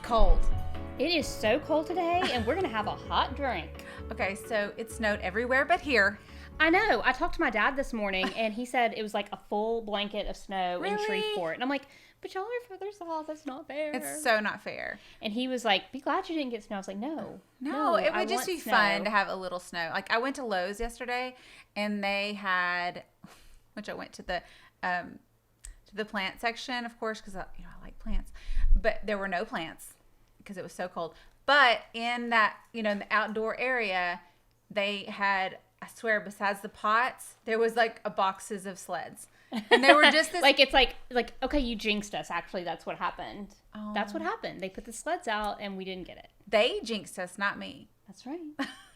cold. It is so cold today, and we're going to have a hot drink. Okay, so it snowed everywhere but here. I know. I talked to my dad this morning, and he said it was like a full blanket of snow in Shreveport. And I'm like, but y'all are further south. That's not fair. It's so not fair. And he was like, be glad you didn't get snow. I was like, no, it would just be fun to have a little snow. Like, I went to Lowe's yesterday, and they had, which I went to the plant section, of course, because I like plants. But there were no plants because it was so cold. But in that, in the outdoor area, they had, I swear, besides the pots, there was like boxes of sleds. And they were just this. it's like, okay, you jinxed us. Actually, that's what happened. Oh. That's what happened. They put the sleds out and we didn't get it. They jinxed us, not me. That's right.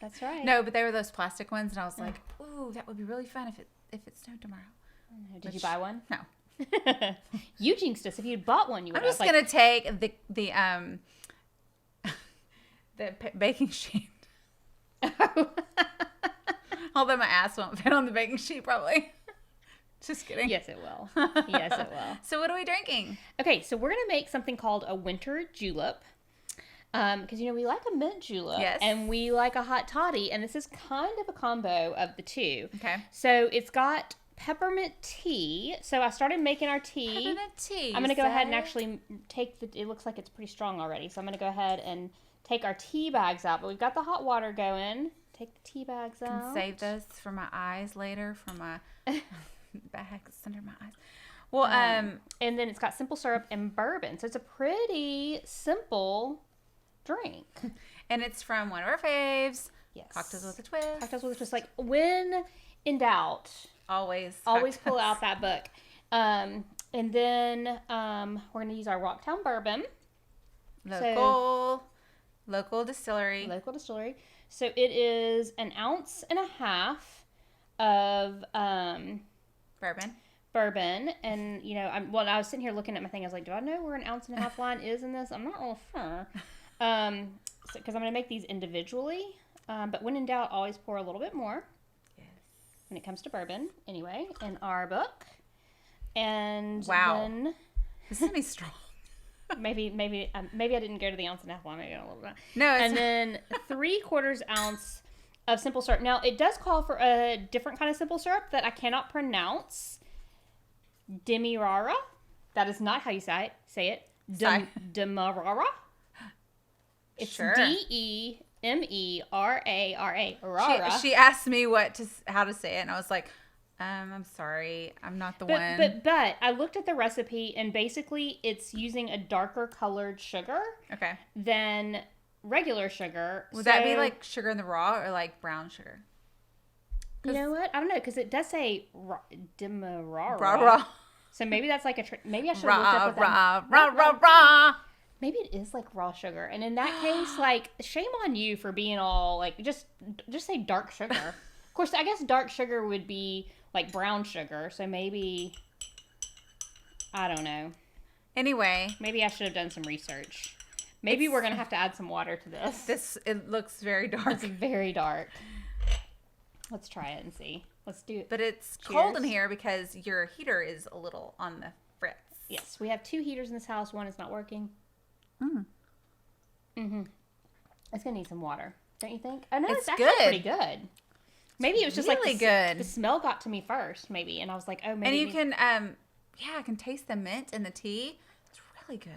That's right. No, but they were those plastic ones. And I was like, ooh, that would be really fun if it snowed tomorrow. Did you buy one? No. You jinxed us. If you'd bought one, you would have. I'm just going to take the baking sheet. Although my ass won't fit on the baking sheet, probably. Just kidding. Yes, it will. Yes, it will. So what are we drinking? Okay, so we're going to make something called a winter julep. Because, we like a mint julep. Yes. And we like a hot toddy. And this is kind of a combo of the two. Okay. So it's got peppermint tea. So I started making our tea. Peppermint tea. I'm going to go ahead and actually it looks like it's pretty strong already. So I'm going to go ahead and take our tea bags out. But we've got the hot water going. Take the tea bags out. I can save those for my eyes later, for my bags under my eyes. Well, and then it's got simple syrup and bourbon. So it's a pretty simple drink. And it's from one of our faves. Yes. Cocktails with a Twist. Cocktails with a Twist. Like, when in doubt, always pull out that book. And then we're going to use our Rocktown bourbon. Local distillery. So it is 1.5 ounces of bourbon. And, I was sitting here looking at my thing. I was like, do I know where 1.5 ounce line is in this? I'm not real sure. Because I'm going to make these individually. But when in doubt, always pour a little bit more. Yes. When it comes to bourbon, anyway, in our book. And then this is going to be strong. Maybe I didn't go to the 1.5 ounce line. Maybe a little bit. No, and then 3/4 ounce of simple syrup. Now it does call for a different kind of simple syrup that I cannot pronounce. Demerara. That is not how you say it. Demerara. It's sure. Demerara. She asked me how to say it, and I was like, I'm sorry, I'm not the one. But I looked at the recipe, and basically it's using a darker colored sugar. Okay. Than regular sugar. Would that be like sugar in the raw or like brown sugar? You know what? I don't know, because it does say Demerara. Raw. So maybe that's like maybe I should have looked up what that. Raw. Maybe it is like raw sugar, and in that case, like, shame on you for being all like just say dark sugar. Of course, I guess dark sugar would be like brown sugar, so maybe I don't know. Anyway, maybe I should have done some research. Maybe we're gonna have to add some water to this. It looks very dark. It's very dark. Let's try it and see. Let's do it. But it's cold in here because your heater is a little on the fritz. Yes, we have 2 heaters in this house. One is not working. It's gonna need some water, don't you think? Oh no, it's actually pretty good. Maybe it was just really like good. The smell got to me first, maybe, and I was like, oh, maybe. And you can, I can taste the mint in the tea. It's really good.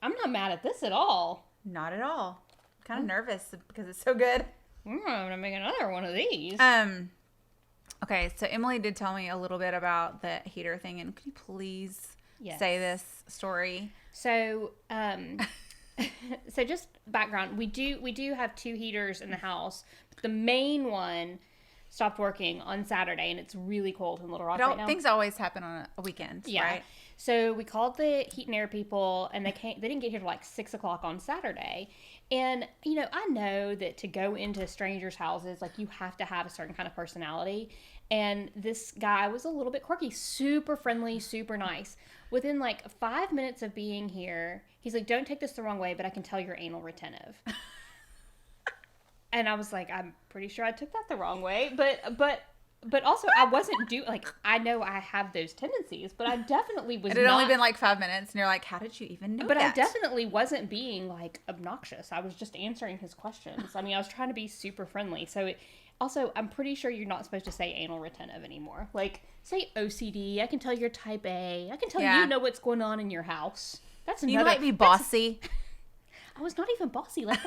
I'm not mad at this at all. Not at all. I'm kind of nervous because it's so good. I'm gonna make another one of these. Okay, so Emily did tell me a little bit about the heater thing, and could you please say this story? So, so just background, we do have 2 heaters in the house. But the main one stopped working on Saturday, and it's really cold in Little Rock right now. Things always happen on a weekend, right? So we called the heat and air people, and they didn't get here till like 6 o'clock on Saturday. And, I know that to go into strangers' houses, like, you have to have a certain kind of personality. And this guy was a little bit quirky, super friendly, super nice. Within like 5 minutes of being here, he's like, don't take this the wrong way, but I can tell you're anal retentive. And I was like, I'm pretty sure I took that the wrong way. But But also, I wasn't I know I have those tendencies, but I definitely was It had only been like 5 minutes, and you're like, how did you even know But that? I definitely wasn't being, like, obnoxious. I was just answering his questions. I mean, I was trying to be super friendly. So, also, I'm pretty sure you're not supposed to say anal retentive anymore. Like, say OCD. I can tell you're type A. I can tell you know what's going on in your house. That's another... You might be bossy. I was not even bossy. Like,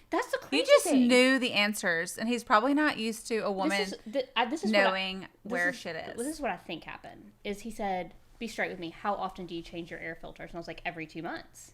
that's the crazy You just thing. knew the answers, and he's probably not used to a woman this is knowing where shit is. This is what I think happened. Is he said, be straight with me. How often do you change your air filters? And I was like, every 2 months.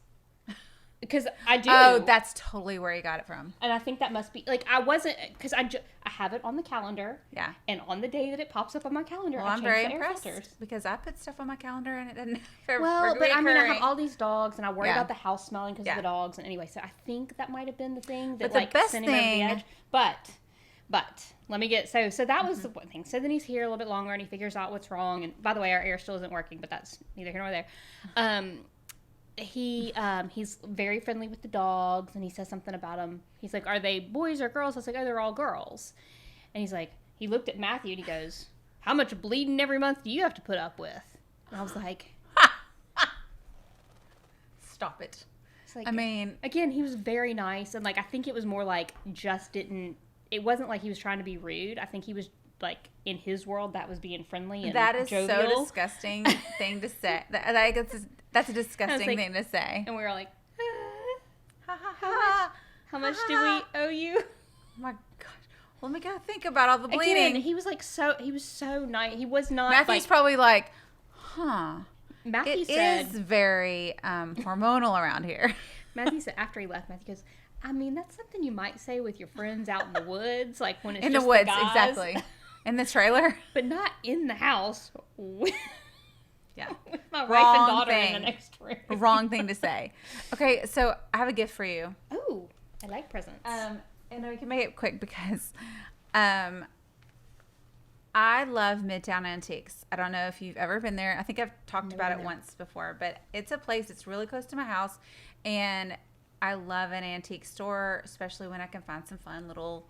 Because I do. Oh, that's totally where he got it from. And I think that must be, like, I wasn't, because I have it on the calendar. Yeah. And on the day that it pops up on my calendar, Well, I I'm change very the air impressed filters. because I put stuff on my calendar and it didn't. Well, but I mean, I have all these dogs, and I worry Yeah. about the house smelling because of the dogs. And anyway, so I think that might have been the thing that, But the like, best sent him over the thing- edge. But let me get, so that was the one thing. So then he's here a little bit longer, and he figures out what's wrong. And by the way, our air still isn't working, but that's neither here nor there. He's very friendly with the dogs, and he says something about them. He's like, are they boys or girls? I was like, oh, they're all girls. And he's like, he looked at Matthew and he goes, how much bleeding every month do you have to put up with? And I was like, Stop it. it's like, I mean, again, he was very nice, and like, I think it was more like, it wasn't like he was trying to be rude. I think he was, like, in his world, that was being friendly and that is jovial. so disgusting thing to say. That's a disgusting like- thing to say. And we were like, Ha, ha, ha. how much do we owe you? Oh my gosh. Let me go think about all the bleeding. Again, he was so nice. He was not Matthew's like, probably like, huh. Matthew It said, is very hormonal around here. Matthew said, after he left, Matthew goes, I mean, that's something you might say with your friends out in the woods, like when it's In just the woods, guys, exactly. In the trailer. but not in the house with, Yeah. with my wife Wrong and daughter in thing. the next room. Wrong thing to say. Okay, so I have a gift for you. Oh, I like presents. And we can make it quick because I love Midtown Antiques. I don't know if you've ever been there. I think I've talked about it once before, but it's a place that's really close to my house, and I love an antique store, especially when I can find some fun little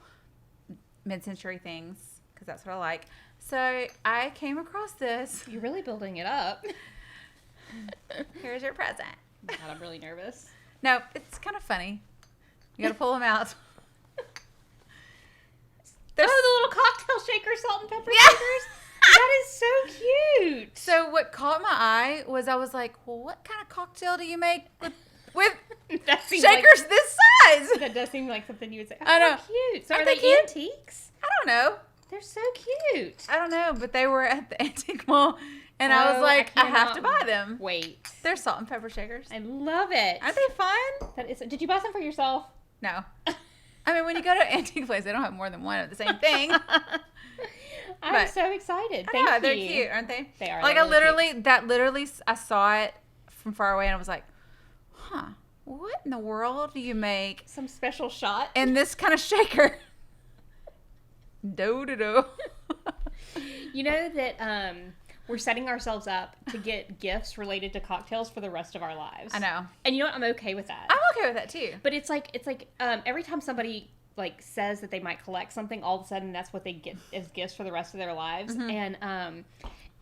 mid-century things, because that's what I like. So I came across this. You're really building it up. Here's your present. God, I'm really nervous. No, it's kind of funny. You gotta pull them out. Oh, the little cocktail shaker, salt and pepper Yeah. shakers. That is so cute. So what caught my eye was I was like, well, what kind of cocktail do you make with That seems shakers this size? Like, that does seem like something you would say. Oh, I know. Cute. So Aren't are they they cute? antiques? I don't know. They're so cute. I don't know, but they were at the antique mall, and I was Oh, like, I have cannot to buy them. Wait. They're salt and pepper shakers. I love it. Aren't they fun? That is. Did you buy some for yourself? No. I mean, when you go to an antique place, they don't have more than one of the same thing. I'm But- so excited. I Thank know, you. they're cute, aren't they? They are. Like, They're I literally, I saw it from far away, and I was like, huh, what in the world do you make Some special shot. in this kind of shaker? Do. You know that we're setting ourselves up to get gifts related to cocktails for the rest of our lives. I know. And you know what? I'm okay with that. I'm okay with that, too. But it's like every time somebody like says that they might collect something, all of a sudden that's what they get as gifts for the rest of their lives. Mm-hmm.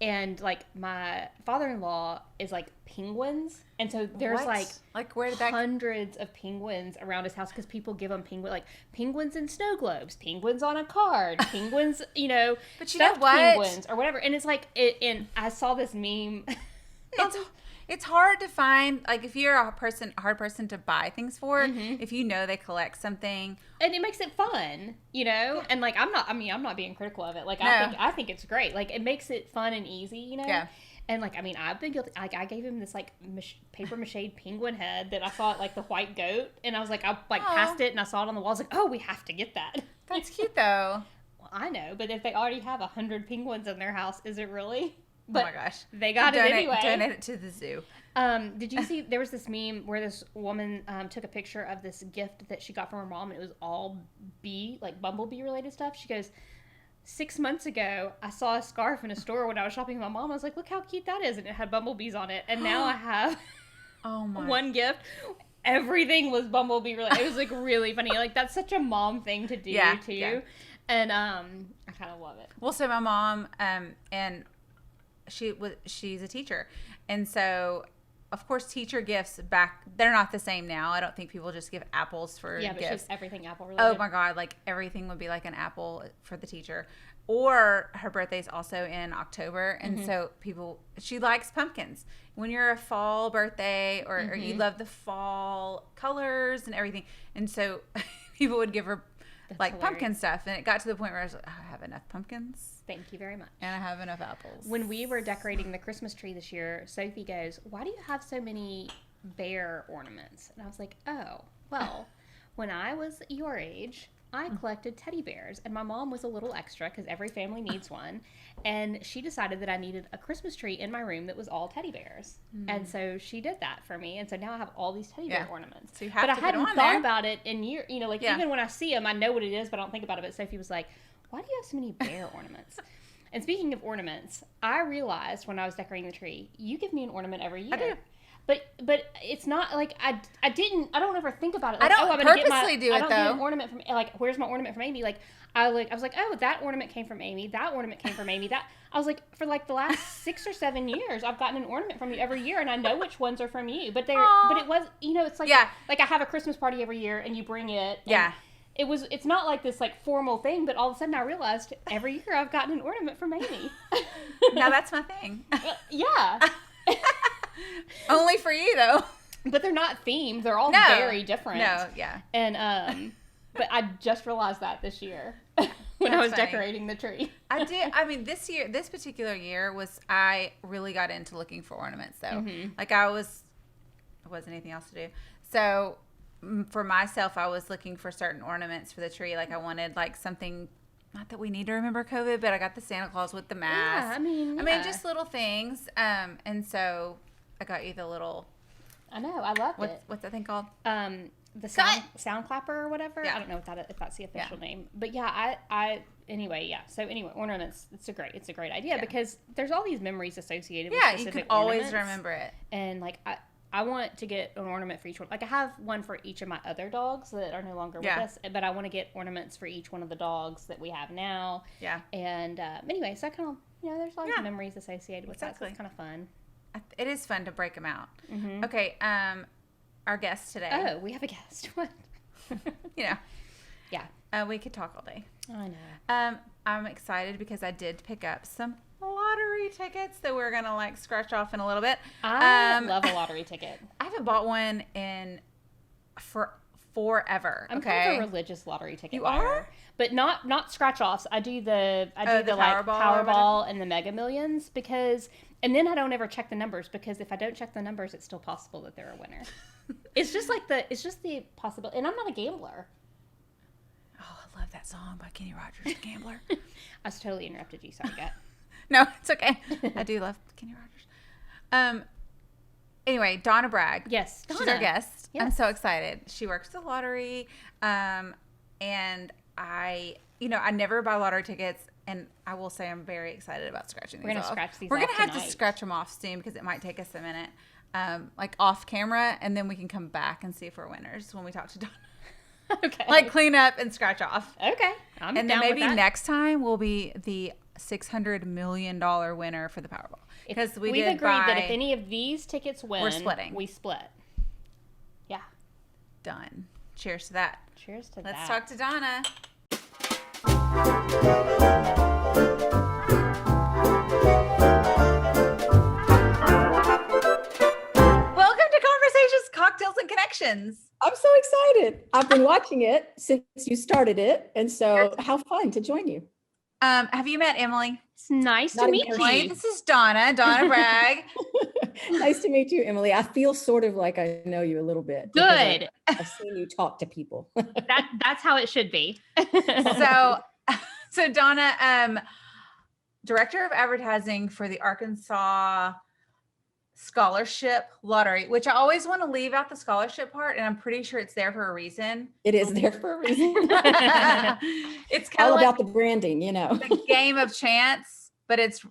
And like my father-in-law is like penguins, and so there's What? Like, where did that... hundreds of penguins around his house because people give him penguins in snow globes, penguins on a card, penguins, But you know stuffed what? penguins or whatever. And it's like and I saw this meme. It's hard to find, like, if you're a hard person to buy things for, Mm-hmm. if you know they collect something. And it makes it fun, you know? And like I'm not being critical of it. Like No. I think it's great. Like it makes it fun and easy, you know? Yeah. And like I've been guilty. Like I gave him this like paper mache penguin head that I saw at like the White Goat, and I was like I passed it and I saw it on the wall. I was like, oh, we have to get that. That's cute, though. Well, I know, but if they already have 100 penguins in their house, is it really? Oh But my gosh. they got it anyway. Donate it to the zoo. Did you see, there was this meme where this woman took a picture of this gift that she got from her mom, and it was all bumblebee related stuff. She goes, 6 months ago, I saw a scarf in a store when I was shopping with my mom. I was like, look how cute that is. And it had bumblebees on it. And now I have Oh my. one gift. Everything was bumblebee related. It was like really funny. Like that's such a mom thing to do Yeah, too. yeah. And I kind of love it. Well, so my mom, and she's a teacher, and so of course teacher gifts they're not the same now. I don't think people just give apples for Yeah, but gifts. she's everything apple related. Oh my God, like everything would be like an apple for the teacher. Or her birthday's also in October, and so she likes pumpkins. When you're a fall birthday or you love the fall colors and everything, and so people would give her like pumpkin stuff, and it got to the point where I was like, oh, I have enough pumpkins. Thank you very much. And I have enough apples. When we were decorating the Christmas tree this year, Sophie goes, "Why do you have so many bear ornaments?" And I was like, "Oh, well, when I was your age, I collected teddy bears, and my mom was a little extra because every family needs one, and she decided that I needed a Christmas tree in my room that was all teddy bears, and so she did that for me, and so now I have all these teddy bear ornaments. So you have but to I hadn't put thought on about it in years, like even when I see them, I know what it is, but I don't think about it. But Sophie was like, "Why do you have so many bear ornaments?" And speaking of ornaments, I realized when I was decorating the tree, you give me an ornament every year. I do. But it's not like I don't ever think about it. I like, don't I'm gonna purposely do it, I don't though. get an ornament from like where's my ornament from Amy? Like I was like, oh, that ornament came from Amy. That ornament came from Amy. That I was like, for like the last 6 or 7 years, I've gotten an ornament from you every year, and I know which ones are from you. But it was it's like like I have a Christmas party every year, and you bring it. Yeah. It's not like this like formal thing, but all of a sudden I realized every year I've gotten an ornament from Amy. Now that's my thing. Yeah. Only for you though. But they're not themed. They're all very different. No, yeah. And but I just realized that this year when I was decorating the tree. I did. I mean, this particular year I really got into looking for ornaments though. Like there wasn't anything else to do. So for myself, I was looking for certain ornaments for the tree. Like I wanted like something, not that we need to remember COVID, but I got the Santa Claus with the mask. Yeah, I mean, just little things. And so I got you the little. I know, I loved it. What's that thing called? The sound clapper or whatever. Yeah. I don't know if that's the official name. But yeah, So anyway, ornaments. It's a great idea because there's all these memories associated with specific you can ornaments. always remember it. And like I want to get an ornament for each one. Like I have one for each of my other dogs that are no longer with us, but I want to get ornaments for each one of the dogs that we have now. Yeah. And anyway, so I kind of there's a lot of memories associated with that. So it's kind of fun. It is fun to break them out. Okay, our guest today. Oh, we have a guest. What? Yeah. We could talk all day. I know. I'm excited because I did pick up some lottery tickets that we're gonna like scratch off in a little bit. I love a lottery ticket. I haven't bought one for forever. I'm kind of a religious lottery ticket. You buyer. are? But not scratch offs. I do the Powerball and the Mega Millions and then I don't ever check the numbers because if I don't check the numbers, it's still possible that they're a winner. It's just the possibility. And I'm not a gambler. Oh, I love that song by Kenny Rogers, The Gambler. I just totally interrupted you. Sorry, Gut. No, it's okay. I do love Kenny Rogers. Anyway, Donna Bragg. Yes, Donna. She's our guest. Yes. I'm so excited. She works the lottery, and I never buy lottery tickets, and I will say I'm very excited about scratching these off. We're gonna scratch these. We're gonna have to scratch them off soon because it might take us a minute, like off camera, and then we can come back and see if we're winners when we talk to Donna. Okay. Like clean up and scratch off. Okay. And then maybe next time we'll be the $600 million winner for the Powerball. Because we've agreed that if any of these tickets win, we're splitting. We split. Yeah. Done. Cheers to that. Cheers to Let's talk to Donna. Welcome to Conversations, Cocktails, and Connections. I'm so excited. I've been watching it since you started it. And so how fun to join you. Have you met Emily? It's nice to meet you. This is Donna Bragg. Nice to meet you, Emily. I feel sort of like I know you a little bit. Good. I've seen you talk to people. That's how it should be. So Donna, Director of Advertising for the Arkansas Scholarship Lottery, which I always want to leave out the scholarship part, and I'm pretty sure it's there for a reason. It is there for a reason. It's kind all of about the branding, the game of chance, but it's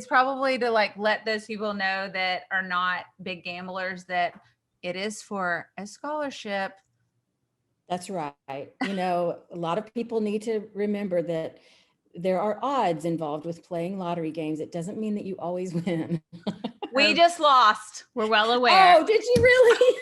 probably to like let those people know that are not big gamblers that it is for a scholarship. That's right. A lot of people need to remember that there are odds involved with playing lottery games. It doesn't mean that you always win. We just lost. We're well aware. Oh, did you really?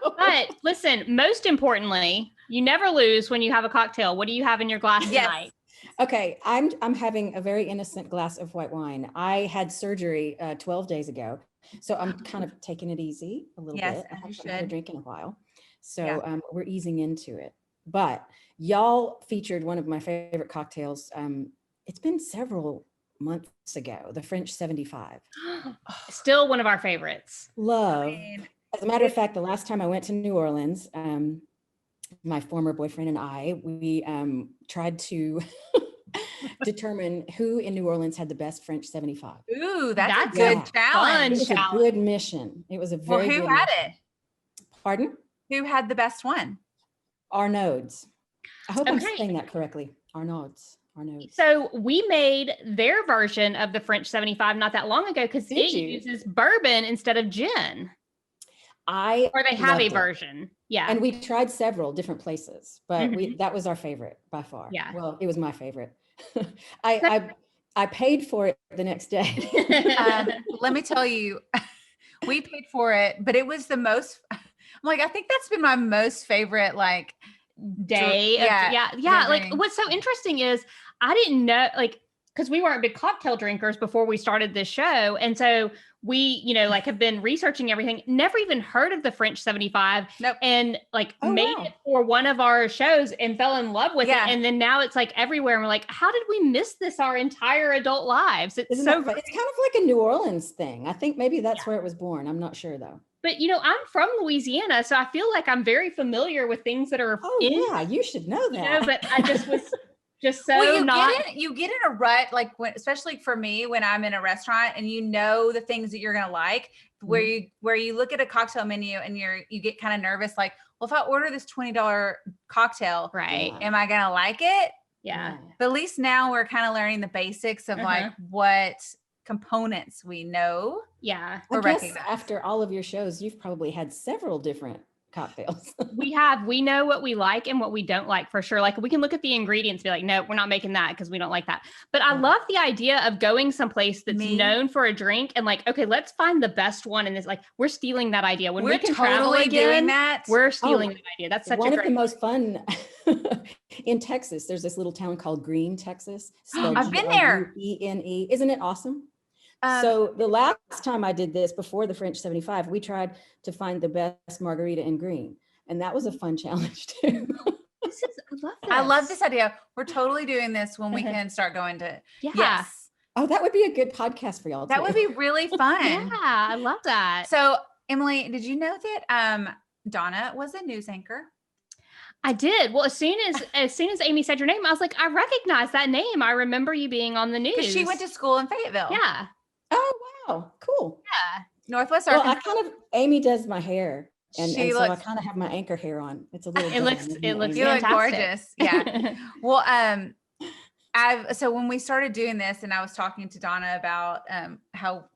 But listen, most importantly, you never lose when you have a cocktail. What do you have in your glass tonight? Okay, I'm having a very innocent glass of white wine. I had surgery 12 days ago, so I'm kind of taking it easy a little bit. I haven't had a drink in a while, so we're easing into it. But y'all featured one of my favorite cocktails. It's been several months ago, the French 75. Still one of our favorites. Love. As a matter of fact, the last time I went to New Orleans, my former boyfriend and I, we tried to determine who in New Orleans had the best French 75. Ooh, that's a good challenge. It was a good mission. It was a very good who had mission. it? Pardon? Who had the best one? Arnaud's. I hope I'm saying that correctly. Arnaud's. So we made their version of the French 75 not that long ago because it uses bourbon instead of gin. Or they have a version. Yeah. And we tried several different places, but that was our favorite by far. Yeah. Well, it was my favorite. I paid for it the next day. Let me tell you, we paid for it, but it was the most, I'm like, I think that's been my most favorite, like, day. Like, what's so interesting is I didn't know, like, because we weren't big cocktail drinkers before we started this show. And so we, like have been researching everything, never even heard of the French 75 and like made it for one of our shows and fell in love with it. And then now it's like everywhere. And we're like, how did we miss this our entire adult lives? It's it's kind of like a New Orleans thing. I think maybe that's where it was born. I'm not sure though. But I'm from Louisiana, so I feel like I'm very familiar with things that are you should know that. But I just was just so you get in a rut, like especially for me when I'm in a restaurant and the things that you're gonna like, where you look at a cocktail menu and you get kind of nervous, like, well, if I order this $20 cocktail, am I gonna like it? Yeah. But at least now we're kind of learning the basics of like what components we know. Yeah. I guess after all of your shows, you've probably had several different cocktails. We know what we like and what we don't like for sure. Like we can look at the ingredients and be like, no, we're not making that because we don't like that. But I love the idea of going someplace that's known for a drink and like, okay, let's find the best one. And it's like, we're stealing that idea. When we can travel again, doing that. We're stealing that idea. That's such one of the most fun in Texas. There's this little town called Green, Texas. I've been there. Green. Isn't it awesome? So the last time I did this before the French 75, we tried to find the best margarita in Green. And that was a fun challenge too. I love this idea. We're totally doing this when we can start going to. Yes. Oh, that would be a good podcast for y'all. That would be really fun. Yeah, I love that. So Emily, did you know that Donna was a news anchor? I did. Well, as soon as Amy said your name, I was like, I recognize that name. I remember you being on the news. Because she went to school in Fayetteville. Yeah. Oh, wow. Cool. Yeah. Northwest Arkansas. Well, Amy does my hair. And so I kind of have my anchor hair on. It's a little. It looks you fantastic. look gorgeous. Yeah. Well, so when we started doing this, and I was talking to Donna about how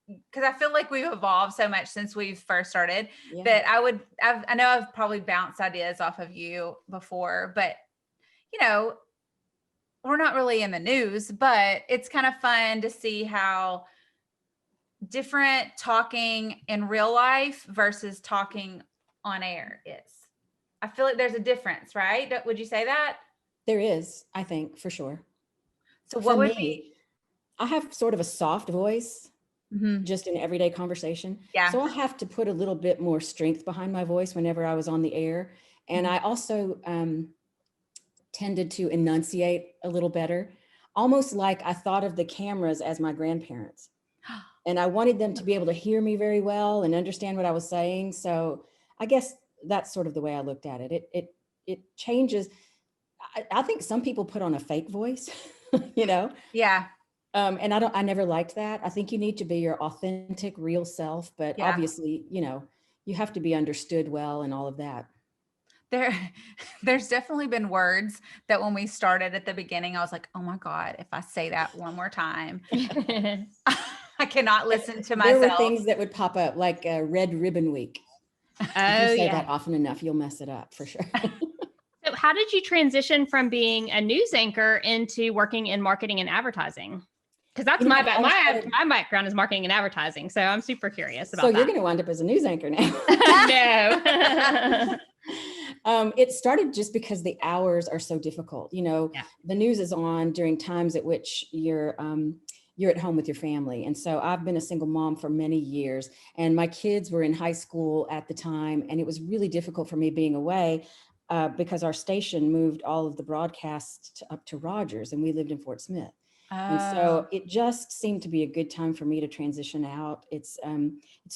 because I feel like we've evolved so much since we first started that I know I've probably bounced ideas off of you before, but we're not really in the news, but it's kind of fun to see how different talking in real life versus talking on air is. I feel like there's a difference, right? Would you say that? There is, I think, for sure. So what would be? I have sort of a soft voice just in everyday conversation. Yeah. So I have to put a little bit more strength behind my voice whenever I was on the air. And I also tended to enunciate a little better, almost like I thought of the cameras as my grandparents. And I wanted them to be able to hear me very well and understand what I was saying. So I guess that's sort of the way I looked at it. It changes. I think some people put on a fake voice, Yeah. And I never liked that. I think you need to be your authentic, real self, but obviously, you have to be understood well and all of that. There's definitely been words that when we started at the beginning, I was like, oh my God, if I say that one more time, I cannot listen to myself. There were things that would pop up like Red Ribbon Week. If you say that often enough, you'll mess it up for sure. So how did you transition from being a news anchor into working in marketing and advertising? Because that's my background is marketing and advertising. So I'm super curious about So that. you're going to wind up as a news anchor now. No. It started just because the hours are so difficult. The news is on during times at which you're at home with your family. And so I've been a single mom for many years, and my kids were in high school at the time. And it was really difficult for me being away because our station moved all of the broadcasts up to Rogers, and we lived in Fort Smith. And so it just seemed to be a good time for me to transition out. It's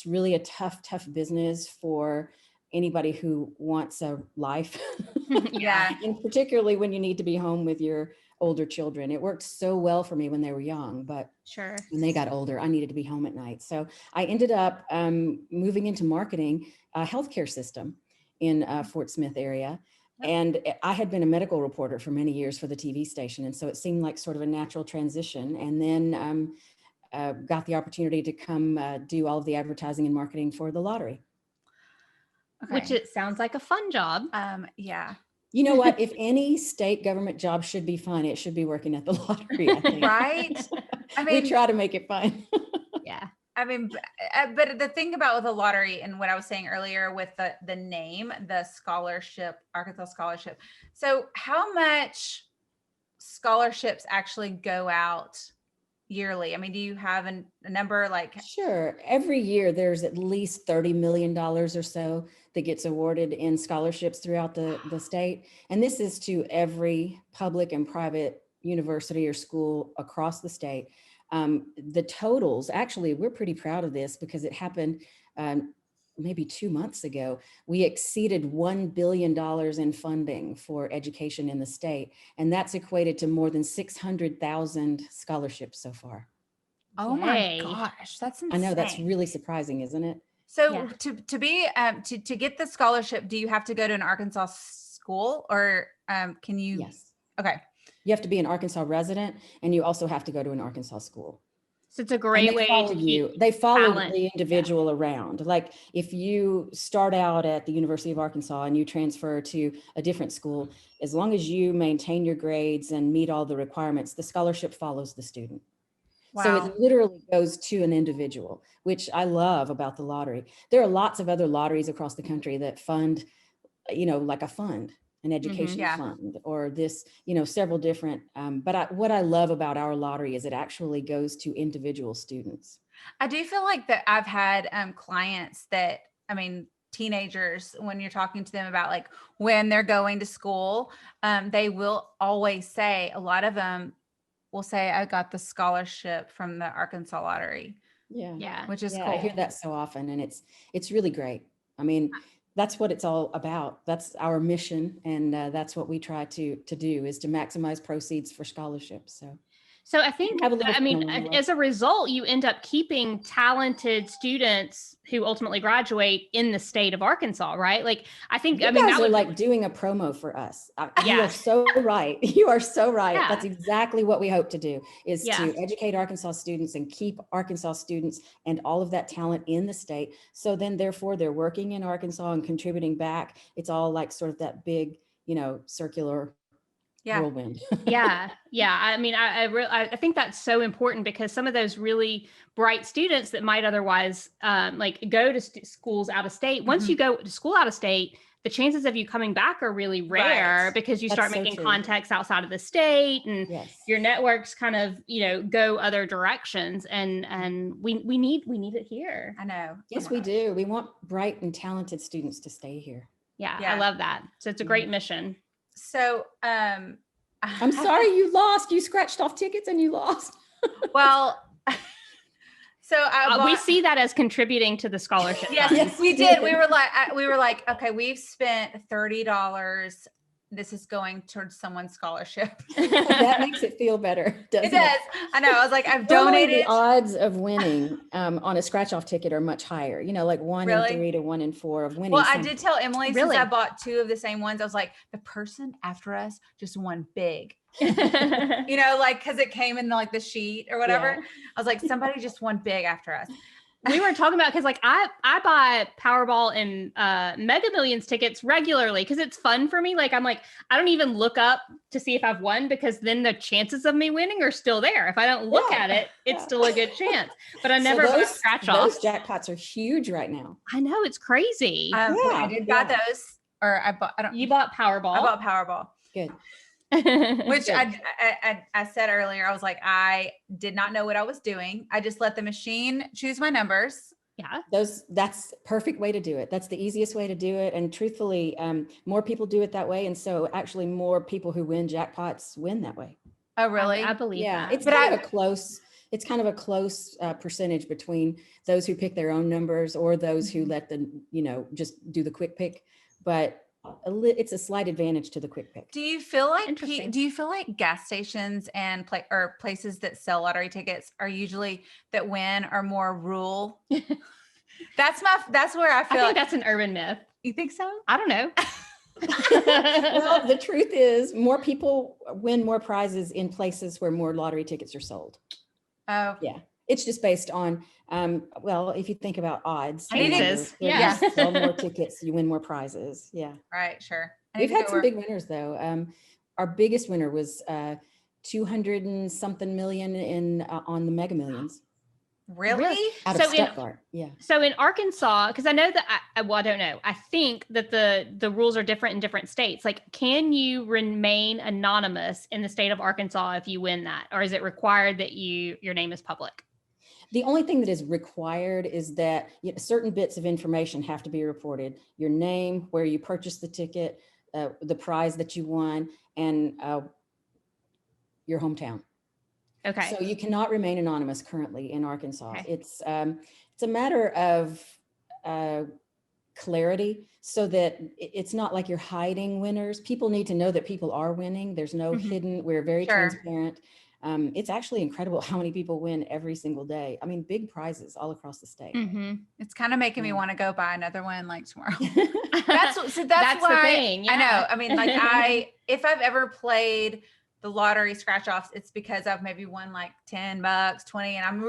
really a tough business for anybody who wants a life. Yeah. And particularly when you need to be home with your older children. It worked so well for me when they were young, but Sure. when they got older, I needed to be home at night. So I ended up moving into marketing a healthcare system in Fort Smith area. And I had been a medical reporter for many years for the TV station. And so it seemed like sort of a natural transition. And then got the opportunity to come do all of the advertising and marketing for the lottery. Okay. Which it sounds like a fun job. Yeah. You know what? If any state government job should be fun, it should be working at the lottery, I think. Right? I mean, we try to make it fun. Yeah. I mean, but the thing about with the lottery and what I was saying earlier with the name, the scholarship, Arkansas scholarship. So how much scholarships actually go out yearly? I mean, do you have a number like? Sure. Every year there's at least $30 million or so that gets awarded in scholarships throughout the state. And this is to every public and private university or school across the state. The totals, actually, we're pretty proud of this because it happened maybe 2 months ago. We exceeded $1 billion in funding for education in the state. And that's equated to more than 600,000 scholarships so far. Oh my gosh, that's insane. I know, that's really surprising, isn't it? So to be to get the scholarship, do you have to go to an Arkansas school or can you? Yes. Okay. You have to be an Arkansas resident, and you also have to go to an Arkansas school. So it's a great way to keep They follow talent. the individual around. Like if you start out at the University of Arkansas and you transfer to a different school, as long as you maintain your grades and meet all the requirements, the scholarship follows the student. Wow. So it literally goes to an individual, which I love about the lottery. There are lots of other lotteries across the country that fund, like a fund, an education fund, or this, several different. But what I love about our lottery is it actually goes to individual students. I do feel like that I've had clients that, I mean, teenagers, when you're talking to them about like when they're going to school, they will always say, a lot of them will say, I got the scholarship from the Arkansas lottery. Yeah. Which is cool. I hear that so often, and it's really great. I mean, that's what it's all about. That's our mission. And that's what we try to do, is to maximize proceeds for scholarships. So I think, as a result, you end up keeping talented students who ultimately graduate in the state of Arkansas, right? Like, I think, you guys are like doing a promo for us. You are so right. You are so right. Yeah. That's exactly what we hope to do, is to educate Arkansas students and keep Arkansas students and all of that talent in the state. So then therefore they're working in Arkansas and contributing back. It's all like sort of that big, circular whirlwind. Yeah. I mean, I think that's so important, because some of those really bright students that might otherwise go to schools out of state, once you go to school out of state, the chances of you coming back are really rare, because you start making contacts outside of the state, and your networks kind of, go other directions. And we need it here. I know. Yes, we do. We want bright and talented students to stay here. Yeah. I love that. So it's a great mission. So, I'm sorry you lost. You scratched off tickets and you lost. Well, so we see that as contributing to the scholarship. Yes, we did. We were like, okay, we've spent $30. This is going towards someone's scholarship. That makes it feel better, doesn't it? It does. I know. I was like, I've donated. The odds of winning on a scratch-off ticket are much higher. Like 1 in 3 to 1 in 4 of winning. Well, I did tell Emily, since I bought 2 of the same ones, I was like, the person after us just won big. Because it came in like the sheet or whatever. I was like, somebody just won big after us. we were talking about, because like I buy Powerball and Mega Millions tickets regularly because it's fun for me. Like I'm like, I don't even look up to see if I've won, because then the chances of me winning are still there. If I don't look at it, it's still a good chance. But I never buy scratch offs. Those jackpots are huge right now. I know, it's crazy. I did buy those, or You bought Powerball. I bought Powerball. Good. Which I said earlier, I was like, I did not know what I was doing. I just let the machine choose my numbers. Yeah. That's perfect way to do it. That's the easiest way to do it. And truthfully, more people do it that way. And so actually more people who win jackpots win that way. Oh, really? I believe that. It's kind of a close percentage between those who pick their own numbers or those who let them, just do the quick pick. But it's a slight advantage to the quick pick. Do you feel like gas stations and places that sell lottery tickets are usually that win are more rural? That's where I feel I think that's an urban myth. You think so? I don't know. Well, the truth is more people win more prizes in places where more lottery tickets are sold. Oh, yeah. It's just based on, if you think about odds. It is. Yeah. You sell more tickets, you win more prizes. Yeah. Right. Sure. We've had some big winners though. Our biggest winner was 200 and something million on the Mega Millions. Really? Out of Stuttgart. Yeah. So in Arkansas, because I know that I don't know. I think that the rules are different in different states. Like, can you remain anonymous in the state of Arkansas if you win that, or is it required that your name is public? The only thing that is required is that certain bits of information have to be reported: your name, where you purchased the ticket, the prize that you won, and your hometown. Okay. So you cannot remain anonymous currently in Arkansas. Okay. It's a matter of clarity, so that it's not like you're hiding winners. People need to know that people are winning. There's no hidden. We're very transparent. It's actually incredible how many people win every single day. I mean, big prizes all across the state. It's kind of making me want to go buy another one like tomorrow. That's why, the thing. Yeah. I know. I mean, like if I've ever played the lottery scratch offs, it's because I've maybe won like $10, 20. And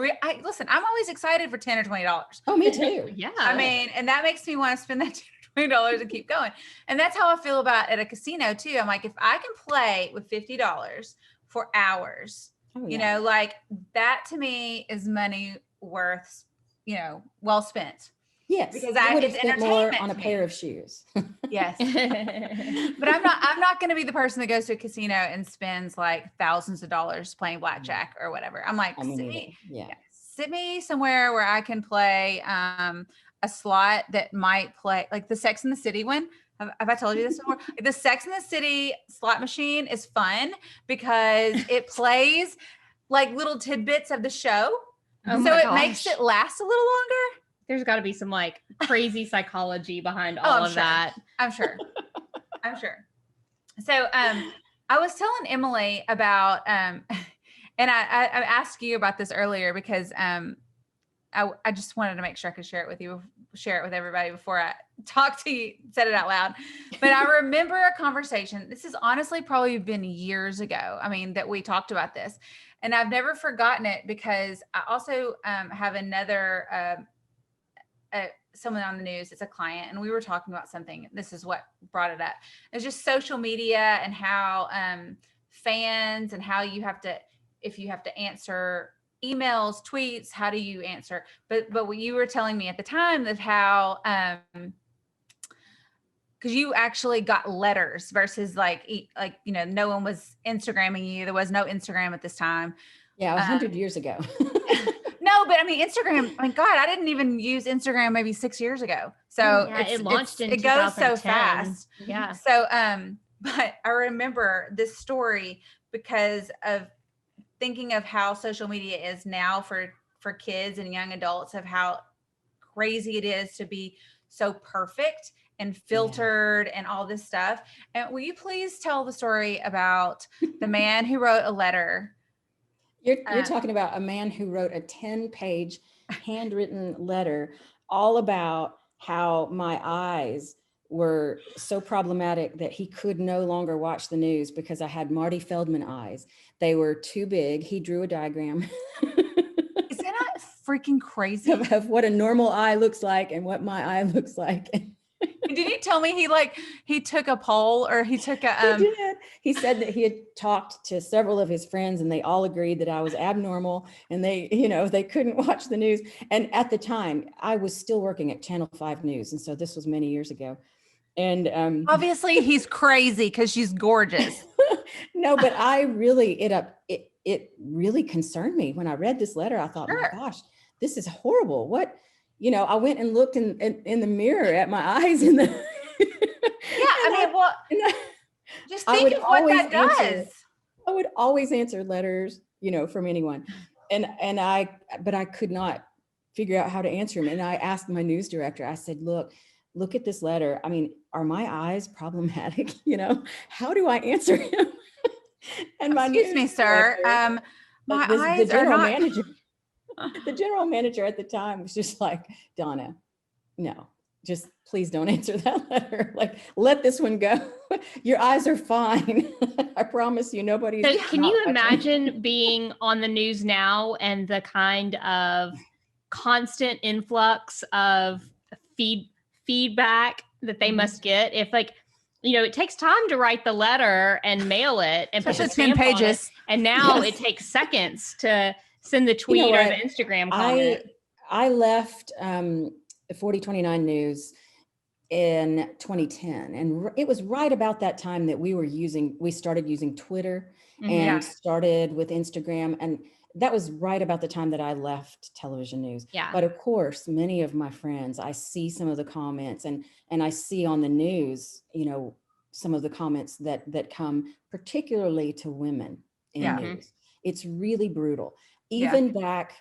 listen, I'm always excited for $10 or $20. Oh, me too. Yeah. I mean, and that makes me want to spend that $10 or $20 and keep going. And that's how I feel about at a casino too. I'm like, if I can play with $50 for hours, like that to me is money worth, well spent. Yes, because I would have spent more on a pair of shoes. Yes, but I'm not going to be the person that goes to a casino and spends like thousands of dollars playing blackjack or whatever. I'm like, sit me somewhere where I can play a slot that might play like the Sex and the City one. Have I told you this before? The Sex and the City slot machine is fun because it plays like little tidbits of the show. So it makes it last a little longer. There's got to be some like crazy psychology behind all of that. I'm sure. So I was telling Emily about, and I asked you about this earlier because I just wanted to make sure I could share it with everybody before I talk to you, said it out loud. But I remember a conversation. This has honestly probably been years ago. I mean, that we talked about this, and I've never forgotten it because I also have another someone on the news. It's a client, and we were talking about something. This is what brought it up. It's just social media and how fans and how you have to, if you have to answer emails, tweets, how do you answer? But what you were telling me at the time of how, because you actually got letters versus like, no one was Instagramming you. There was no Instagram at this time. Yeah, 100 years ago. No, but I mean, Instagram, God, I didn't even use Instagram maybe 6 years ago. So it launched in 2010. It goes so fast. Yeah. So, but I remember this story because of thinking of how social media is now for kids and young adults, of how crazy it is to be so perfect and filtered and all this stuff. And will you please tell the story about the man who wrote a letter? You're talking about a man who wrote a 10-page handwritten letter all about how my eyes were so problematic that he could no longer watch the news because I had Marty Feldman eyes. They were too big. He drew a diagram. Is that not freaking crazy? of what a normal eye looks like and what my eye looks like. Did he tell me he took a poll, or he took a He did. He said that he had talked to several of his friends and they all agreed that I was abnormal and they couldn't watch the news. And at the time I was still working at Channel 5 News. And so this was many years ago. And obviously he's crazy because she's gorgeous. no, but I really, it really concerned me when I read this letter. I thought, Sure. my gosh, this is horrible. What, I went and looked in the mirror at my eyes in the, just think of what that does. I would always answer letters, from anyone. But I could not figure out how to answer them. And I asked my news director, I said, look at this letter. I mean, are my eyes problematic? How do I answer him? And my excuse me, sir. My eyes are not. Manager, the general manager at the time was just like, Donna, no, just please don't answer that letter. Like, let this one go. Your eyes are fine. I promise you, nobody's. So can you imagine being on the news now and the kind of constant influx of feedback that they must get? If it takes time to write the letter and mail it and put the 10 pages. And now it takes seconds to send the tweet or the Instagram comment. I left 4029 News in 2010. And it was right about that time that we started using Twitter and started with Instagram. And that was right about the time that I left television news. Yeah. But of course, many of my friends, I see some of the comments and I see on the news, some of the comments that come particularly to women in news. It's really brutal. Even back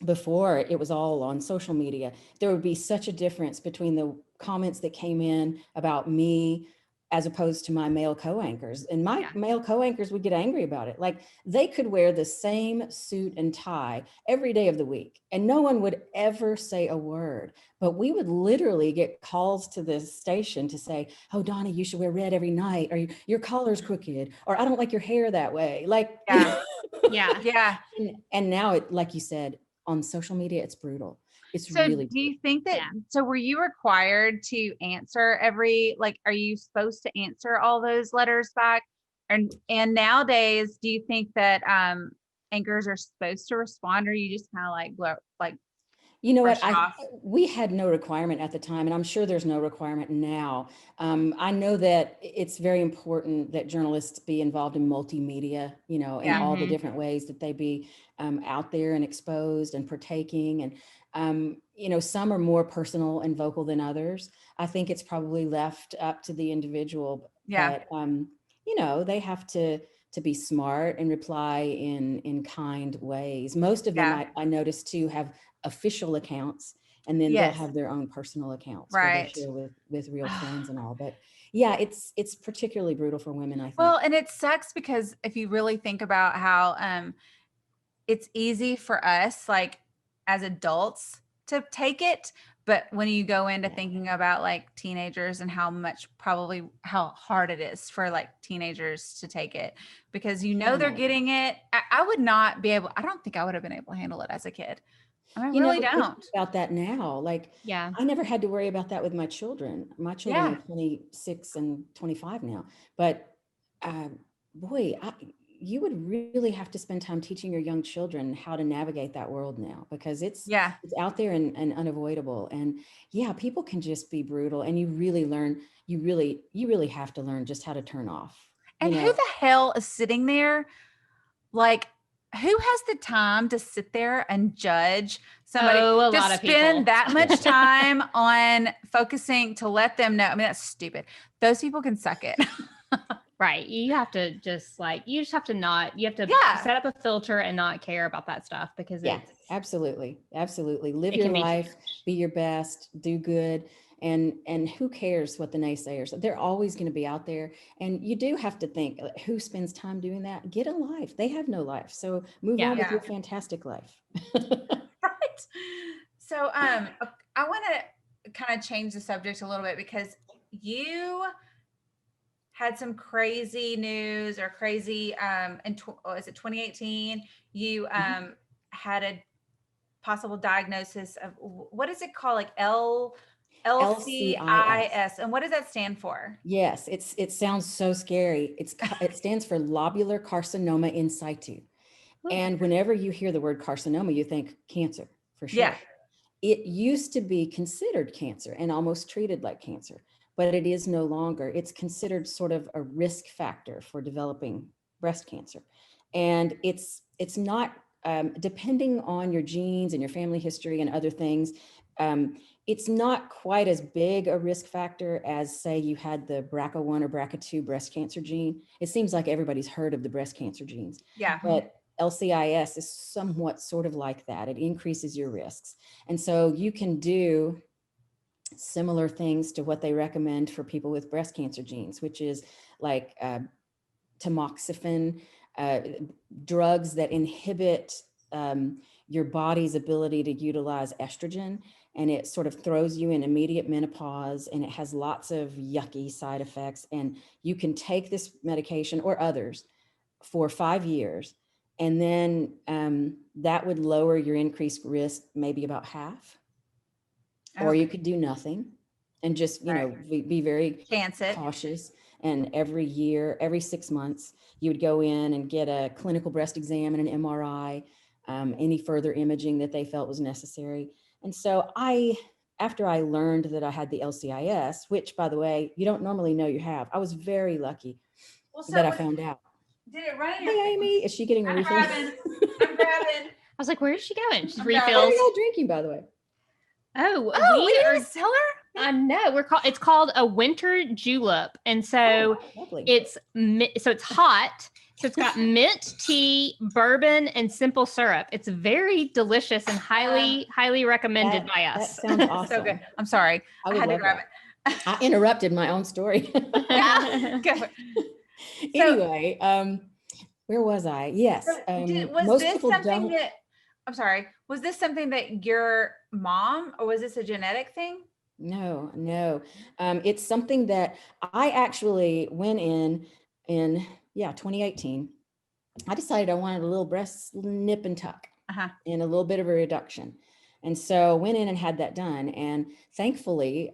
before it was all on social media, there would be such a difference between the comments that came in about me as opposed to my male co-anchors. And my male co-anchors would get angry about it. Like, they could wear the same suit and tie every day of the week and no one would ever say a word. But we would literally get calls to the station to say, oh, Donna, you should wear red every night, or your collar's crooked, or I don't like your hair that way. Like, yeah. And now it, like you said, on social media, it's brutal. It's so really. Do you think that, so were you required to answer are you supposed to answer all those letters back? And nowadays, do you think that anchors are supposed to respond, or you just kind of you know what, we had no requirement at the time, and I'm sure there's no requirement now. I know that it's very important that journalists be involved in multimedia, in all the different ways that they be out there and exposed and partaking. And some are more personal and vocal than others. I think it's probably left up to the individual. But they have to be smart and reply in kind ways. Most of them, I noticed too, have official accounts, and then they'll have their own personal accounts where they share with real friends and all. But it's particularly brutal for women, I think. Well, and it sucks because if you really think about how it's easy for us, like as adults, to take it, but when you go into thinking about like teenagers and how hard it is for like teenagers to take it, because they're getting it. I would not be able, I don't think I would have been able to handle it as a kid. I really don't. About that now. Like, I never had to worry about that with my children. My children are 26 and 25 now. But boy, you would really have to spend time teaching your young children how to navigate that world now, because it's out there and unavoidable. And people can just be brutal, and you really learn, you really have to learn just how to turn off. And who the hell is sitting there? Like, who has the time to sit there and judge somebody, to spend that much time on focusing to let them know? I mean, that's stupid. Those people can suck it. Right. You have to just you have to set up a filter and not care about that stuff, because absolutely. Live your life, be your best, do good. And who cares what the naysayers, they're always going to be out there. And you do have to think, who spends time doing that? Get a life. They have no life. So move on with your fantastic life. Right. So I want to kind of change the subject a little bit, because you had some crazy news or crazy, is it 2018? You had a possible diagnosis of what is it called? Like LCIS. LCIS. And what does that stand for? Yes, it sounds so scary. It stands for lobular carcinoma in situ. And whenever you hear the word carcinoma, you think cancer for sure. Yeah. It used to be considered cancer and almost treated like cancer, but it is no longer. It's considered sort of a risk factor for developing breast cancer. And it's not, depending on your genes and your family history and other things, it's not quite as big a risk factor as, say, you had the BRCA1 or BRCA2 breast cancer gene. It seems like everybody's heard of the breast cancer genes. Yeah. But LCIS is somewhat sort of like that. It increases your risks. And so you can do similar things to what they recommend for people with breast cancer genes, which is like tamoxifen, drugs that inhibit your body's ability to utilize estrogen. And it sort of throws you in immediate menopause, and it has lots of yucky side effects. And you can take this medication or others for 5 years. And then that would lower your increased risk maybe about half. Or you could do nothing and just, be very cautious. And every year, every 6 months, you would go in and get a clinical breast exam and an MRI, any further imaging that they felt was necessary. And so after I learned that I had the LCIS, which, by the way, you don't normally know you have, I was very lucky that I found out. Did it run? Hey, Amy, is she getting a refill? I'm grabbing. I was like, where is she going? She's I'm refills. What are y'all drinking, by the way? Oh, we didn't tell her? I know. It's called a winter julep. And so it's hot. So it's got mint, tea, bourbon, and simple syrup. It's very delicious and highly recommended by us. That sounds awesome. So good. I'm sorry. I had to grab it. I interrupted my own story. Go. Anyway, where was I? Yes. Was this something that, I'm sorry, was this something that your mom, or was this a genetic thing? No. It's something that I actually went in 2018. I decided I wanted a little breast nip and tuck and a little bit of a reduction. And so went in and had that done. And thankfully,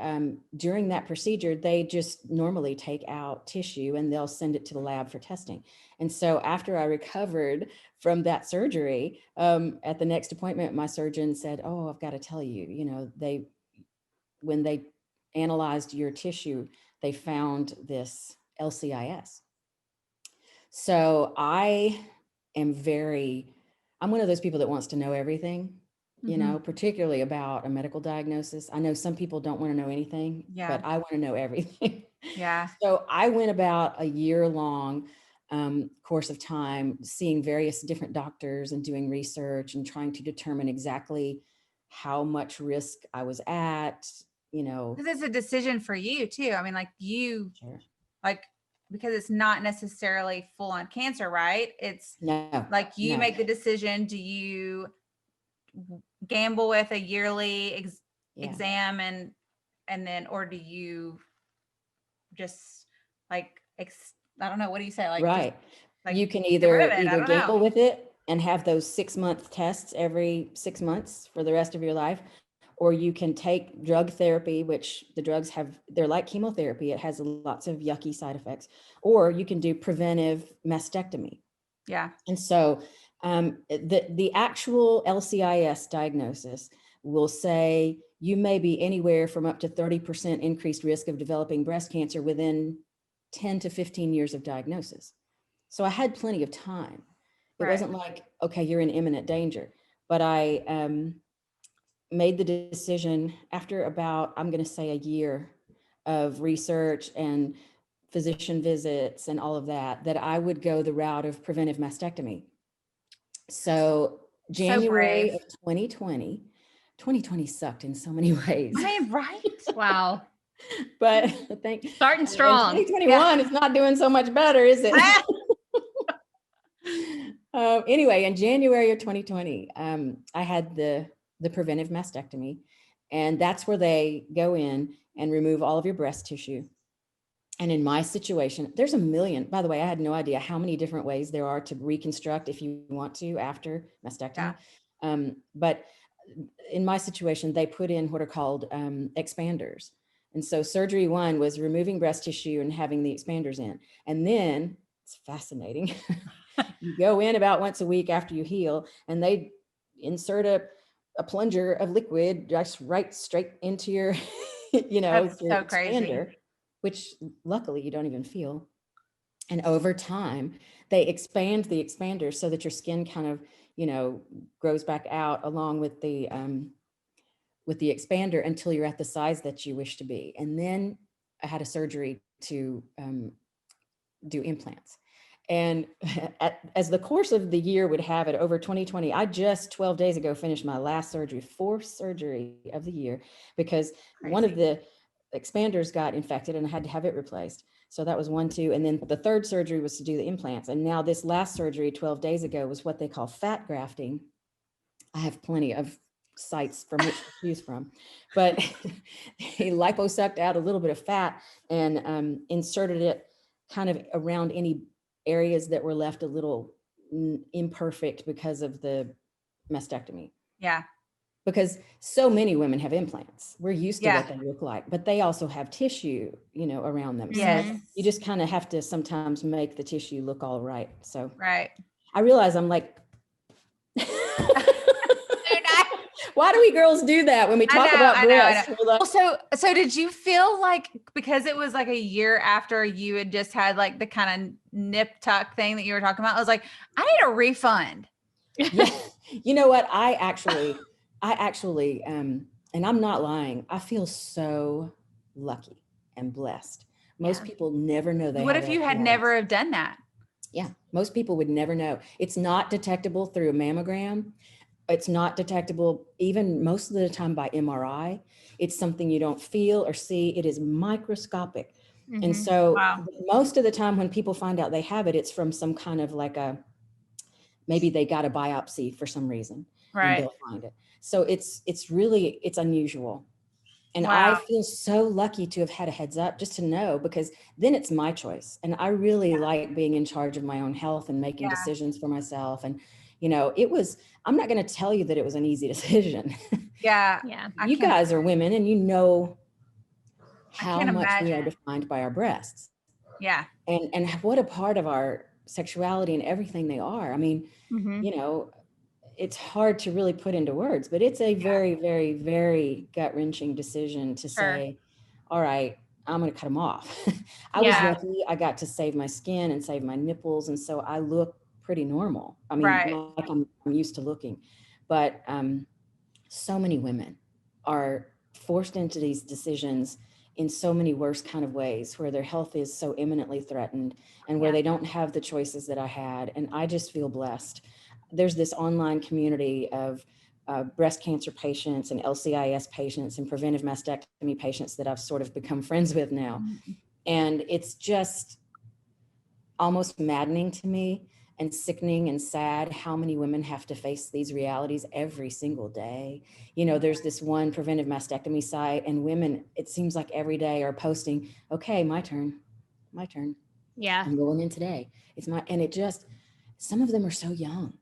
during that procedure, they just normally take out tissue and they'll send it to the lab for testing. And so after I recovered from that surgery, at the next appointment, my surgeon said, "Oh, I've got to tell you, when they analyzed your tissue, they found this LCIS." So I'm one of those people that wants to know everything. Particularly about a medical diagnosis. I know some people don't want to know anything, but I want to know everything. Yeah. So I went about a year-long course of time seeing various different doctors and doing research and trying to determine exactly how much risk I was at, Because it's a decision for you too. I mean, because it's not necessarily full-on cancer, right? It's make the decision. Do you gamble with a yearly exam and then, or do you just I don't know, what do you say? Right. You can either gamble with it and have those 6-month tests every 6 months for the rest of your life, or you can take drug therapy, which the drugs they're like chemotherapy. It has lots of yucky side effects, or you can do preventive mastectomy. Yeah. And so the actual LCIS diagnosis will say you may be anywhere from up to 30% increased risk of developing breast cancer within 10 to 15 years of diagnosis. So I had plenty of time. It wasn't like, okay, you're in imminent danger. But I made the decision after about, I'm going to say, a year of research and physician visits and all of that I would go the route of preventive mastectomy. So January of 2020 sucked in so many ways. I mean, right? Wow. But starting strong. 2021 is not doing so much better, is it? Anyway, in January of 2020, I had the preventive mastectomy, and that's where they go in and remove all of your breast tissue. And in my situation, there's a million, by the way, I had no idea how many different ways there are to reconstruct if you want to after mastectomy. But in my situation, they put in what are called expanders. And so surgery 1 was removing breast tissue and having the expanders in. And then it's fascinating. You go in about once a week after you heal, and they insert a plunger of liquid just right straight into your, That's your so crazy. expander, which luckily you don't even feel. And over time, they expand the expander so that your skin kind of, grows back out along with the expander until you're at the size that you wish to be. And then I had a surgery to do implants. And as the course of the year would have it, over 2020, I just 12 days ago finished my last surgery, fourth surgery of the year, because one of the expanders got infected and I had to have it replaced. So that was 1, 2. And then the third surgery was to do the implants. And now this last surgery 12 days ago was what they call fat grafting. I have plenty of sites from which to choose from, but he liposucked out a little bit of fat and inserted it kind of around any areas that were left a little imperfect because of the mastectomy. Yeah. Because so many women have implants. We're used to what they look like, but they also have tissue, around them. Yes. So you just kind of have to sometimes make the tissue look all right. So right. I realize I'm like, why do we girls do that when we talk about breasts? Well, so did you feel like, because it was like a year after you had just had like the kind of nip tuck thing that you were talking about, I was like, I need a refund. Yeah. You know what? I actually, and I'm not lying, I feel so lucky and blessed. Most people never know they What have if you had LPIs. never have done that? Yeah. Most people would never know. It's not detectable through a mammogram. It's not detectable even most of the time by MRI. It's something you don't feel or see. It is microscopic. Mm-hmm. And so most of the time when people find out they have it, it's from some kind of like maybe they got a biopsy for some reason, and they'll find it. So it's unusual. And I feel so lucky to have had a heads up just to know, because then it's my choice. And I really like being in charge of my own health and making decisions for myself. And, I'm not going to tell you that it was an easy decision. Yeah. You guys are women and you know how much we are defined by our breasts. Yeah. And what a part of our sexuality and everything they are. I mean, it's hard to really put into words, but it's a very, very, very gut-wrenching decision to say, all right, I'm going to cut them off. I was lucky. I got to save my skin and save my nipples. And so I look pretty normal. I mean, like I'm used to looking, but so many women are forced into these decisions in so many worse kind of ways, where their health is so imminently threatened and where they don't have the choices that I had. And I just feel blessed. There's this online community of breast cancer patients and LCIS patients and preventive mastectomy patients that I've sort of become friends with now. And it's just almost maddening to me and sickening and sad how many women have to face these realities every single day. There's this one preventive mastectomy site, and women, it seems like every day, are posting, okay, my turn. Yeah. I'm going in today. Some of them are so young.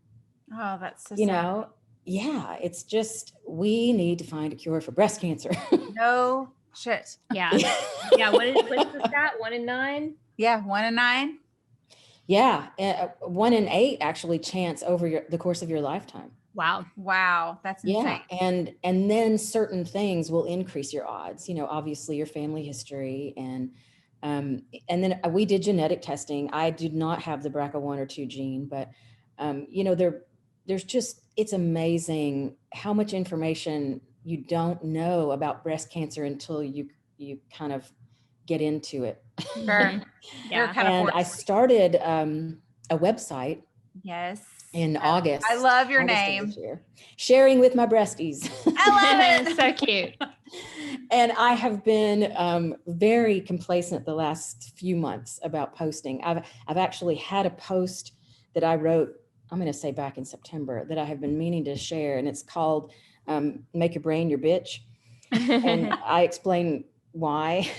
Oh, that's so sad. Yeah, it's just, we need to find a cure for breast cancer. No shit. Yeah. Yeah. What is the stat? 1 in 9? Yeah. 1 in 9. Yeah. 1 in 8 actually chance over the course of your lifetime. Wow. That's insane. Yeah. And then certain things will increase your odds, obviously your family history. And then we did genetic testing. I did not have the BRCA1 or 2 gene, but there's just, it's amazing how much information you don't know about breast cancer until you kind of get into it. Sure. Yeah. And I started a website. Yes. In August. I love your name. Sharing with my breasties. I love it. So cute. And I have been very complacent the last few months about posting. I've actually had a post that I wrote, I'm going to say back in September, that I have been meaning to share. And it's called Make Your Brain Your Bitch. And I explain why.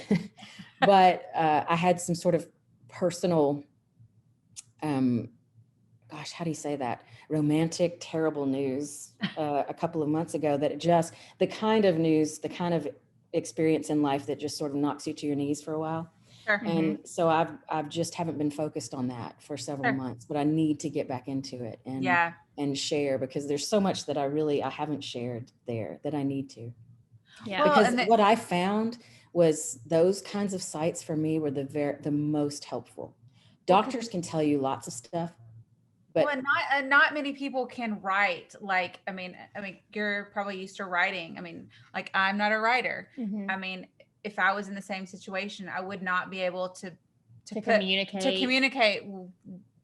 But I had some sort of personal gosh, how do you say that? Romantic, terrible news a couple of months ago that the kind of news, the kind of experience in life that just sort of knocks you to your knees for a while. Sure. And so I've just haven't been focused on that for several Sure. months, but I need to get back into it Yeah. and share, because there's so much that I haven't shared there that I need to. Yeah. Well, Because and what I found was those kinds of sites for me were the most helpful. Doctors can tell you lots of stuff, but well, and not many people can write. Like, I mean, you're probably used to writing. I mean, like, I'm not a writer. Mhm. I mean, if I was in the same situation, I would not be able to communicate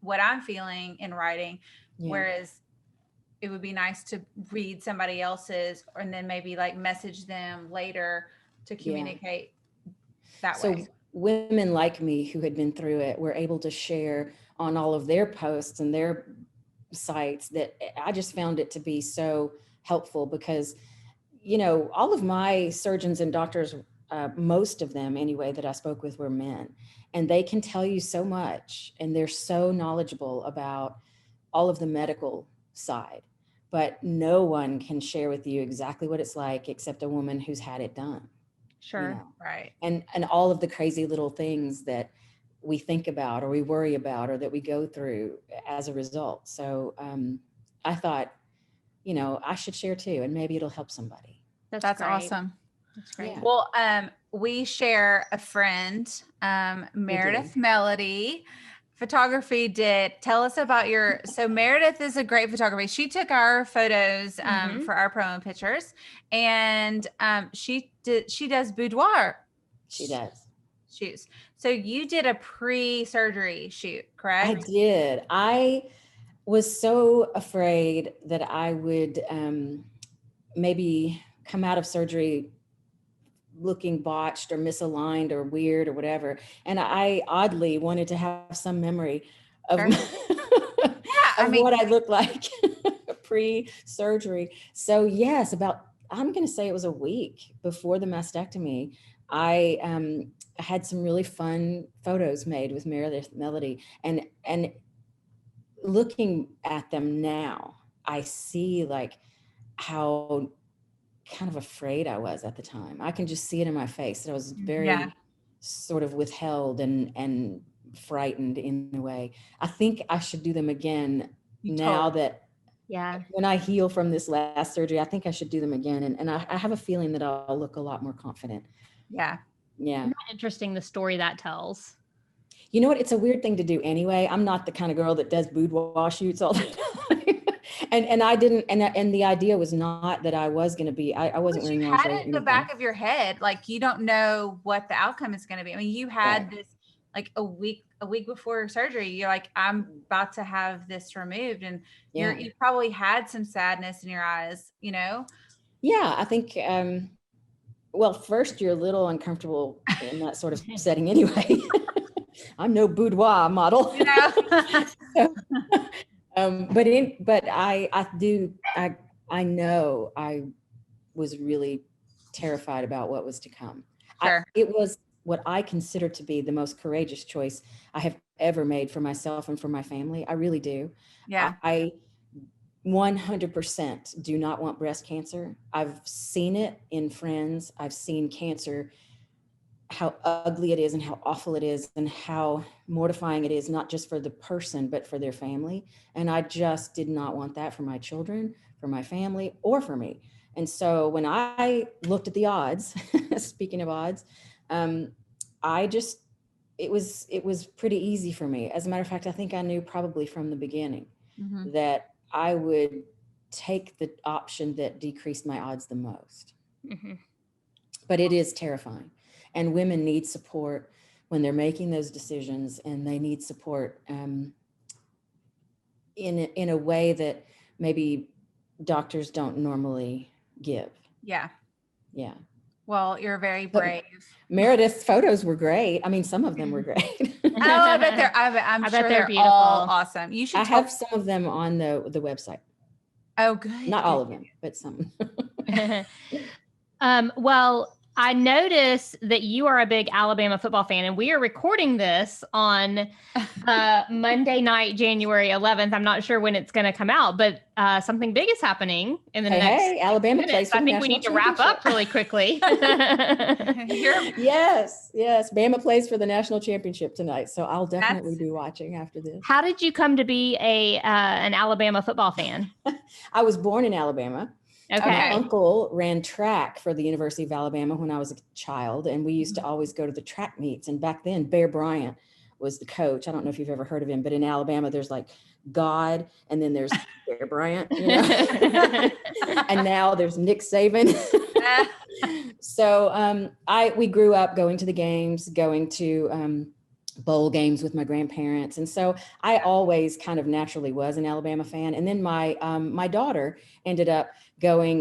what I'm feeling in writing. yeah. Whereas it would be nice to read somebody else's, and then maybe like message them later to communicate that way. So women like me who had been through it were able to share on all of their posts and their sites that I just found it to be so helpful, because, all of my surgeons and doctors, most of them anyway, that I spoke with were men, and they can tell you so much, and they're so knowledgeable about all of the medical side, but no one can share with you exactly what it's like except a woman who's had it done. Sure. Right. And all of the crazy little things that we think about or we worry about or that we go through as a result. So I thought, I should share too, and maybe it'll help somebody. That's great. awesome. That's great. Yeah. Well, we share a friend, Meredith Melody. Photography did. Tell us about so Meredith is a great photographer. She took our photos for our promo pictures, and she does boudoir. She does. Shoots. So you did a pre-surgery shoot, correct? I did. I was so afraid that I would maybe come out of surgery looking botched or misaligned or weird or whatever. And I oddly wanted to have some memory of, what I looked like pre-surgery. So yes, I'm going to say it was a week before the mastectomy, I had some really fun photos made with Meredith Melody, and looking at them now, I see like how kind of afraid I was at the time. I can just see it in my face that I was very sort of withheld and frightened in a way. I think I should do them again now that when I heal from this last surgery. I think I should do them again. And I have a feeling that I'll look a lot more confident. Yeah. Isn't that interesting, the story that tells? You know what? It's a weird thing to do anyway. I'm not the kind of girl that does boudoir shoots all the time. and I didn't, and the idea was not that I was going to be, I wasn't wearing lingerie. You had it in the back of your head. Like, you don't know what the outcome is going to be. I mean, you had this like a week before surgery. You're like, I'm about to have this removed. And you probably had some sadness in your eyes, Yeah, I think, well, first you're a little uncomfortable in that sort of setting anyway. I'm no boudoir model. So, but I know I was really terrified about what was to come. Sure. It was what I consider to be the most courageous choice I have ever made for myself and for my family. I really do. Yeah. I 100% do not want breast cancer. I've seen it in friends. I've seen cancer, how ugly it is and how awful it is and how mortifying it is, not just for the person, but for their family. And I just did not want that for my children, for my family, or for me. And so when I looked at the odds, speaking of odds, it was pretty easy for me. As a matter of fact, I think I knew probably from the beginning that I would take the option that decreased my odds the most. But it is terrifying. And women need support when they're making those decisions, and they need support in a way that maybe doctors don't normally give. Yeah. Yeah. Well, you're very brave. Meredith's photos were great. I mean, some of them were great. I bet I'm sure they're beautiful. All awesome. You should. I have some of them on the website. Oh, good. Not all of them, but some. Well, I noticed that you are a big Alabama football fan, and we are recording this on Monday night, January 11th. I'm not sure when it's going to come out, but something big is happening in the next Alabama minutes. plays for I the think we national need to wrap up really quickly. Yes, Bama plays for the national championship tonight, so I'll definitely be watching after this. How did you come to be an Alabama football fan? I was born in Alabama. Okay. My uncle ran track for the University of Alabama when I was a child, and we used to always go to the track meets. And back then, Bear Bryant was the coach. I don't know if you've ever heard of him, but in Alabama, there's like God, and then there's Bear Bryant, and now there's Nick Saban. So we grew up going to the games, going to bowl games with my grandparents. And so I always kind of naturally was an Alabama fan. And then my daughter ended up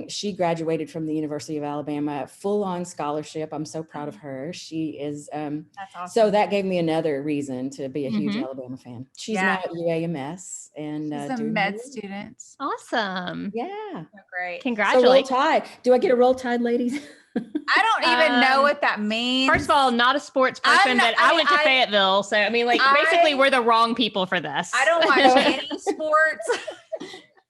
she graduated from the University of Alabama, full on scholarship. I'm so proud of her. She is, That's awesome. So that gave me another reason to be a huge Alabama fan. She's now at UAMS and she's a med student. Awesome. Yeah. Oh, great. Congratulations. So Roll Tide. Do I get a Roll Tide, ladies? I don't even know what that means. First of all, not a sports person, but I went to Fayetteville. So, I mean, basically we're the wrong people for this. I don't watch any sports.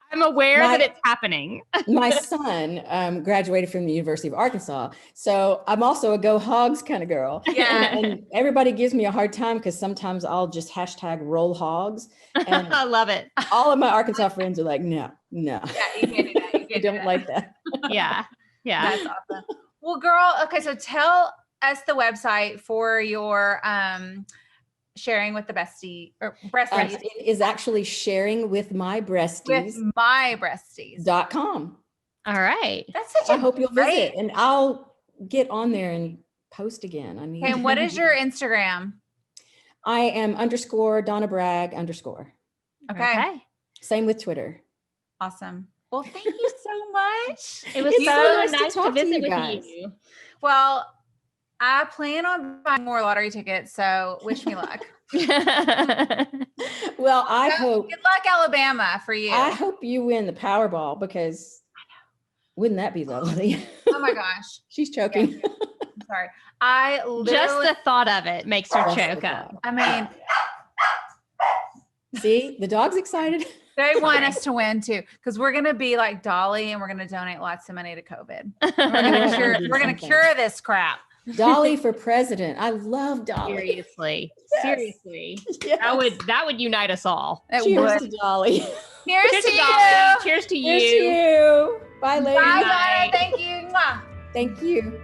I'm aware that it's happening. My son graduated from the University of Arkansas. So I'm also a Go Hogs kind of girl. Yeah. And everybody gives me a hard time because sometimes I'll just hashtag roll hogs. And I love it. all of my Arkansas friends are like, no. Yeah, you can't do that. You don't like that. Yeah. That's awesome. Well, girl, okay, so tell us the website for your sharing with the bestie or breasties. It is actually sharing with my breasties. With my breasties.com. All right. That's such I hope you'll visit, and I'll get on there and post again. And what is your Instagram? I am _Donna Bragg _ Okay. Same with Twitter. Awesome. Well, thank you so much. It was so nice to visit with you. Well, I plan on buying more lottery tickets, so wish me luck. Well, I hope. Good luck, Alabama, for you. I hope you win the Powerball because wouldn't that be lovely? Oh my gosh. She's choking. Yeah. I'm sorry. Just the thought of it makes her choke up. I mean, see, the dog's excited. They want us to win too, because we're gonna be like Dolly, and we're gonna donate lots of money to COVID. We're gonna cure this crap. Dolly for president. I love Dolly. Seriously. Yes. That would unite us all. Cheers to Dolly. Cheers to you. Dolly. Cheers to you. Cheers to you. Bye, ladies. Bye, Donna. Thank you. Mwah. Thank you.